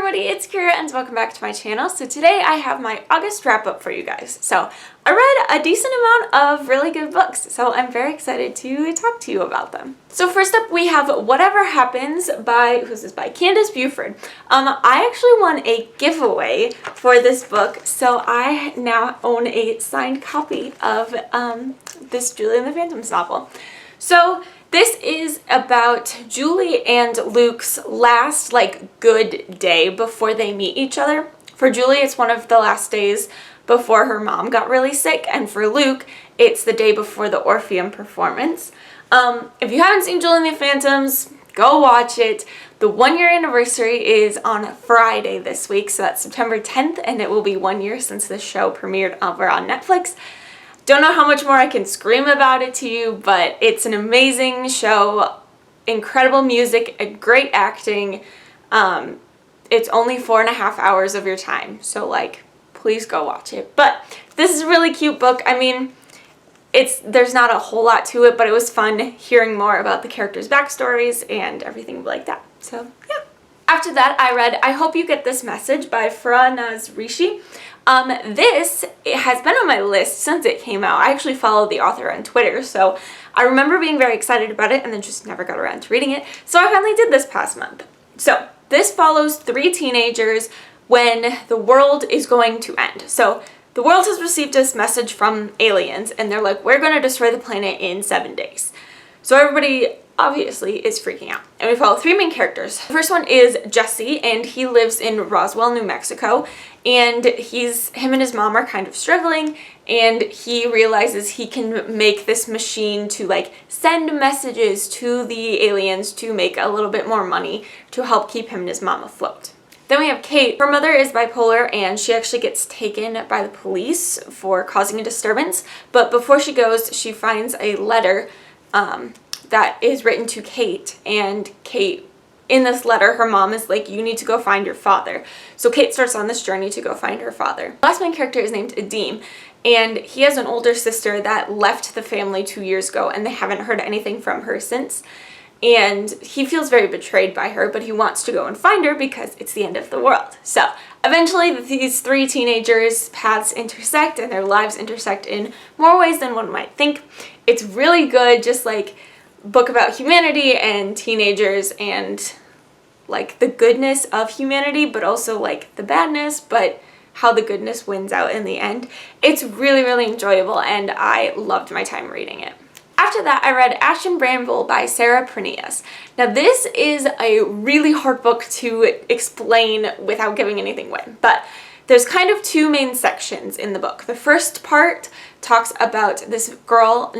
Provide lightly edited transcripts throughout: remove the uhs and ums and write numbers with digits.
everybody, it's Kira and welcome back to my channel. So today I have my August wrap up for you guys. So I read a decent amount of really good books, so I'm very excited to talk to you about them. So first up we have Whatever Happens by, who's this by? Candace Buford. I actually won a giveaway for this book, so I now own a signed copy of this Julie and the Phantoms novel. So this is about Julie and Luke's last, good day before they meet each other. For Julie, it's one of the last days before her mom got really sick, and for Luke, it's the day before the Orpheum performance. If you haven't seen Julie and the Phantoms, go watch it. The 1-year anniversary is on Friday this week, so that's September 10th, and it will be 1 year since the show premiered over on Netflix. Don't know how much more I can scream about it to you, but it's an amazing show, incredible music, and great acting. It's only 4.5 hours of your time, so please go watch it. But this is a really cute book. I mean, there's not a whole lot to it, but it was fun hearing more about the characters' backstories and everything like that. So yeah. After that, I read I Hope You Get This Message by Farah Naz Rishi. It has been on my list since it came out. I actually follow the author on Twitter, so I remember being very excited about it and then just never got around to reading it. So I finally did this past month. So this follows 3 teenagers when the world is going to end. So the world has received this message from aliens and they're like, we're going to destroy the planet in 7 days. So everybody obviously is freaking out. And we follow 3 main characters. The first one is Jesse, and he lives in Roswell, New Mexico. And him and his mom are kind of struggling, and he realizes he can make this machine to send messages to the aliens to make a little bit more money to help keep him and his mom afloat. Then we have Kate. Her mother is bipolar and she actually gets taken by the police for causing a disturbance. But before she goes, she finds a letter that is written to Kate, and Kate, in this letter, her mom is like, you need to go find your father. So Kate starts on this journey to go find her father. The last main character is named Adim, and he has an older sister that left the family 2 years ago, and they haven't heard anything from her since. And he feels very betrayed by her, but he wants to go and find her because it's the end of the world. So eventually these 3 teenagers' paths intersect and their lives intersect in more ways than one might think. It's really good, just book about humanity and teenagers and the goodness of humanity, but also the badness, but how the goodness wins out in the end. It's really, really enjoyable and I loved my time reading it. After that, I read Ash and Bramble by Sarah Prineas. Now this is a really hard book to explain without giving anything away, but there's kind of 2 main sections in the book. The first part talks about this girl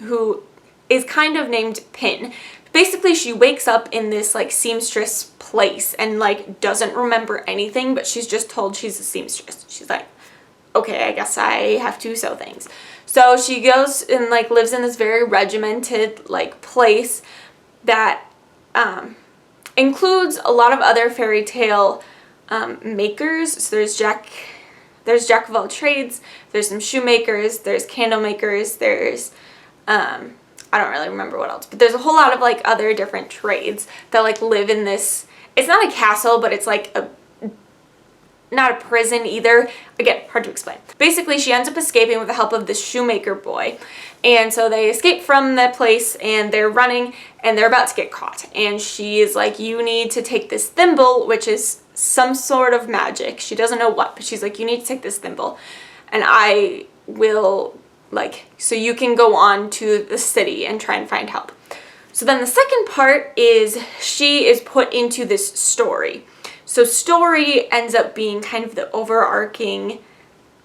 who is kind of named Pin. Basically, she wakes up in this seamstress place and doesn't remember anything, but she's just told she's a seamstress. She's like, okay, I guess I have to sew things. So she goes and lives in this very regimented place that includes a lot of other fairy tale makers. So there's Jack of all trades, there's some shoemakers, there's candle makers, there's I don't really remember what else, but there's a whole lot of other different trades that live in this. It's not a castle, but it's not a prison either. Again, hard to explain. Basically, she ends up escaping with the help of this shoemaker boy. And so they escape from the place and they're running and they're about to get caught. And she is like, you need to take this thimble, which is some sort of magic. She doesn't know what, but she's like, you need to take this thimble and I will so you can go on to the city and try and find help. So then the second part is she is put into this story. So story ends up being kind of the overarching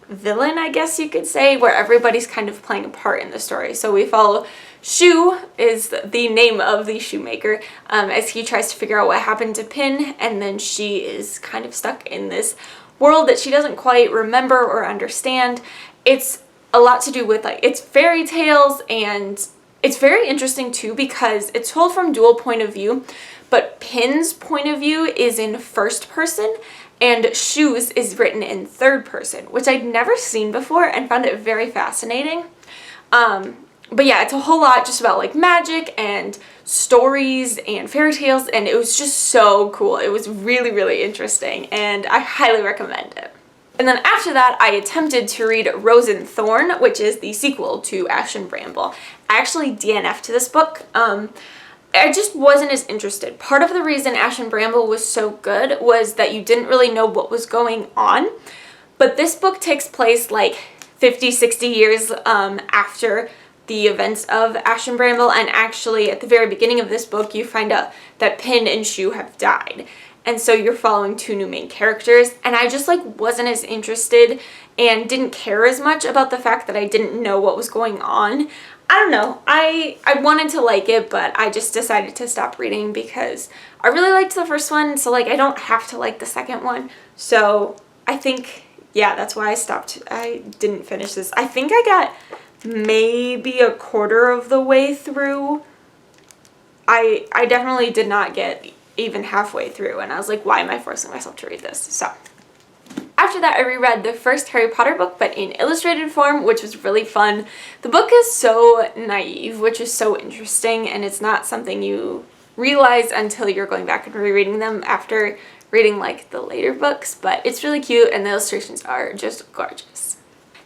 villain, I guess you could say, where everybody's kind of playing a part in the story. So we follow Shoe, is the name of the shoemaker, as he tries to figure out what happened to Pin, and then she is kind of stuck in this world that she doesn't quite remember or understand. It's a lot to do with it's fairy tales, and it's very interesting too because it's told from dual point of view, but Pin's point of view is in first person and Shoe's is written in third person, which I'd never seen before and found it very fascinating. But yeah, it's a whole lot just about like magic and stories and fairy tales, and it was just so cool. It was really, really interesting, and I highly recommend it. And then after that, I attempted to read Rose and Thorn, which is the sequel to Ash and Bramble. I actually DNF'd this book. I just wasn't as interested. Part of the reason Ash and Bramble was so good was that you didn't really know what was going on. But this book takes place like 50, 60 years after the events of Ash and Bramble, and actually at the very beginning of this book you find out that Pin and Shu have died. And so you're following two new main characters, and I just like wasn't as interested and didn't care as much about the fact that I didn't know what was going on. I don't know, I wanted to like it, but I just decided to stop reading because I really liked the first one, so like I don't have to like the second one. So I think, yeah, that's why I stopped. I didn't finish this. I think I got maybe a quarter of the way through. I definitely did not get even halfway through, and I was like, why am I forcing myself to read this? So after that, I reread the first Harry Potter book, but in illustrated form, which was really fun. The book is so naive, which is so interesting, and it's not something you realize until you're going back and rereading them after reading like the later books, but it's really cute and the illustrations are just gorgeous.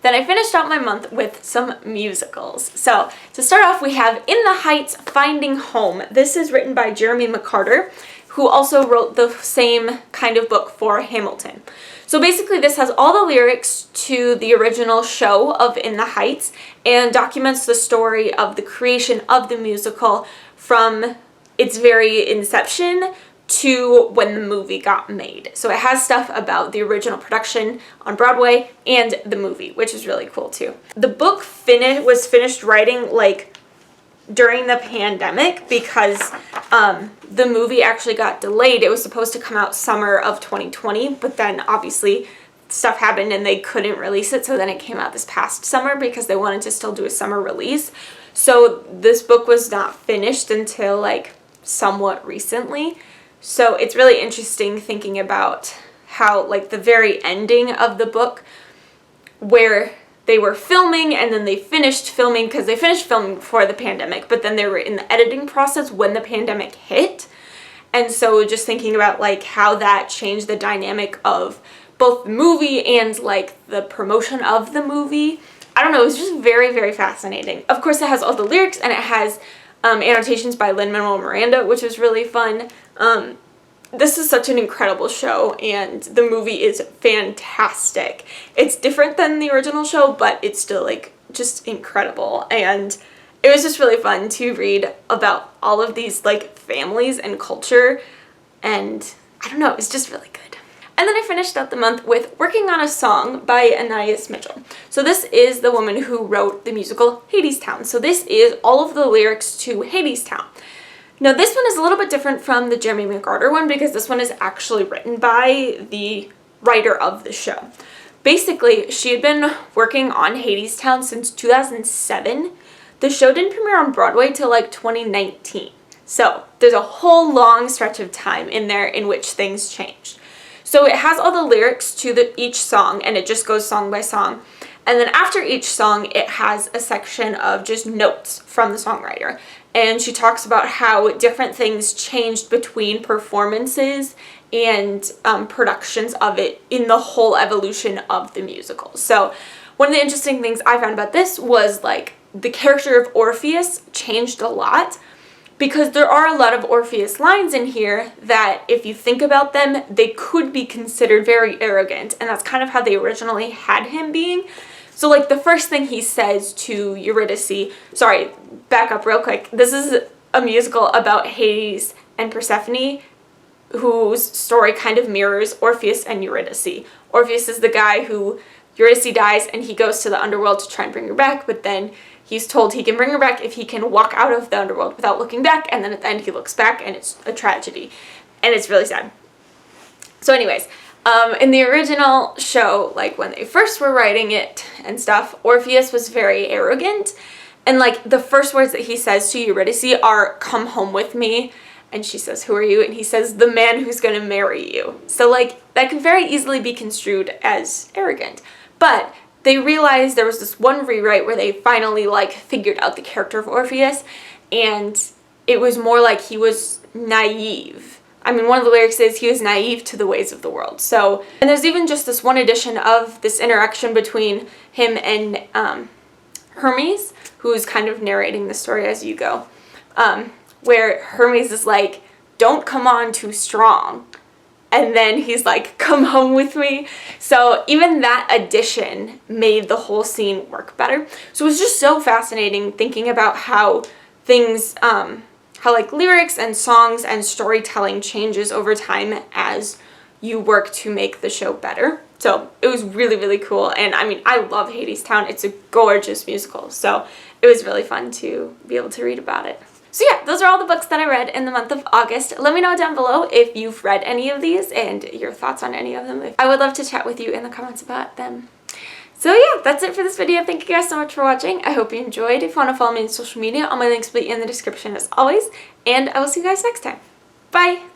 Then I finished out my month with some musicals. So to start off, we have In the Heights, Finding Home. This is written by Jeremy McCarter, who also wrote the same kind of book for Hamilton. So basically this has all the lyrics to the original show of In the Heights and documents the story of the creation of the musical from its very inception to when the movie got made. So it has stuff about the original production on Broadway and the movie, which is really cool too. The book was finished writing like during the pandemic because the movie actually got delayed. It was supposed to come out summer of 2020, but then obviously stuff happened and they couldn't release it, so then it came out this past summer because they wanted to still do a summer release. So this book was not finished until like somewhat recently. So it's really interesting thinking about how like the very ending of the book where they were filming and then they finished filming, because they finished filming before the pandemic, but then they were in the editing process when the pandemic hit. And so just thinking about like how that changed the dynamic of both the movie and like the promotion of the movie. I don't know, it was just very, very fascinating. Of course it has all the lyrics and it has annotations by Lin-Manuel Miranda, which was really fun. This is such an incredible show, and the movie is fantastic. It's different than the original show, but it's still like just incredible, and it was just really fun to read about all of these like families and culture, and I don't know, it's just really good. And then I finished out the month with Working on a Song by Anais Mitchell. So this is the woman who wrote the musical Hadestown. So this is all of the lyrics to Hadestown. Now this one is a little bit different from the Jeremy McCarter one because this one is actually written by the writer of the show. Basically, she had been working on Hadestown since 2007. The show didn't premiere on Broadway till like 2019. So there's a whole long stretch of time in there in which things changed. So it has all the lyrics to each song, and it just goes song by song. And then after each song, it has a section of just notes from the songwriter. And she talks about how different things changed between performances and productions of it in the whole evolution of the musical. So one of the interesting things I found about this was like the character of Orpheus changed a lot, because there are a lot of Orpheus lines in here that if you think about them, they could be considered very arrogant, and that's kind of how they originally had him being. So like the first thing he says to Eurydice, sorry, back up real quick. This is a musical about Hades and Persephone, whose story kind of mirrors Orpheus and Eurydice. Orpheus is the guy who Eurydice dies and he goes to the underworld to try and bring her back, but then he's told he can bring her back if he can walk out of the underworld without looking back, and then at the end he looks back and it's a tragedy. And it's really sad. So anyways, in the original show, like when they first were writing it and stuff, Orpheus was very arrogant. And like the first words that he says to Eurydice are, "Come home with me." And she says, "Who are you?" And he says, "The man who's going to marry you." So like that can very easily be construed as arrogant. But they realized there was this one rewrite where they finally like figured out the character of Orpheus, and it was more like he was naive. I mean, one of the lyrics is he was naive to the ways of the world. So, and there's even just this one edition of this interaction between him and Hermes, who's kind of narrating the story as you go, where Hermes is like, don't come on too strong. And then he's like, come home with me. So even that addition made the whole scene work better. So it was just so fascinating thinking about how things, how like lyrics and songs and storytelling changes over time as you work to make the show better. So it was really, really cool. And I mean, I love Hadestown. It's a gorgeous musical. So it was really fun to be able to read about it. So yeah, those are all the books that I read in the month of August. Let me know down below if you've read any of these and your thoughts on any of them. I would love to chat with you in the comments about them. So yeah, that's it for this video. Thank you guys so much for watching. I hope you enjoyed. If you want to follow me on social media, all my links will be in the description as always. And I will see you guys next time. Bye!